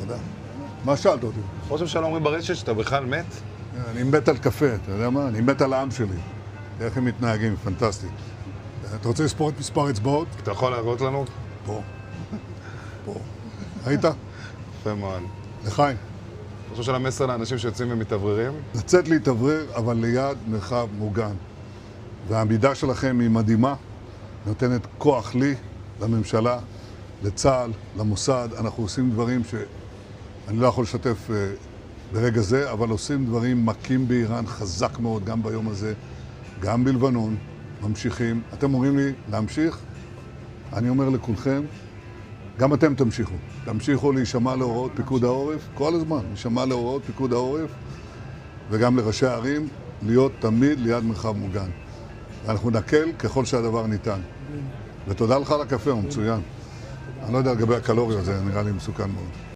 תודה. מה שאלת אותי? ראש הממשלה אומרים ברשת שאתה בכלל מת? אני מת על קפה, אתה יודע מה? אני מת על העם שלי. איך הם מתנהגים, פנטסטי. אתה רוצה לספור את מספר אצבעות? אתה יכול להראות לנו? פה. פה. ראית? יפה מאוד. לחיים. ראש הממשלה מסר לאנשים שיוצאים ומתאווררים? לצאת להתאוורר, אבל ליד מרחב מוגן. והעמידה שלכם היא מדהימה, נותנת כוח לי, לממשלה, לצה"ל, למוסד. אנחנו עושים דברים שאני לא יכול לשתף ברגע זה, אבל עושים דברים מכים באיראן חזק מאוד, גם ביום הזה, גם בלבנון, ממשיכים. אתם אומרים לי להמשיך? אני אומר לכולכם, גם אתם תמשיכו. תמשיכו להישמע להוראות פיקוד העורף, כל הזמן, להישמע להוראות פיקוד העורף, וגם לראשי הערים, להיות תמיד ליד מרחב מוגן. ואנחנו נקל ככל שהדבר ניתן. ותודה לך על הקפה, הוא מצוין. אני לא יודע לגבי הקלוריות, זה נראה לי מסוכן מאוד.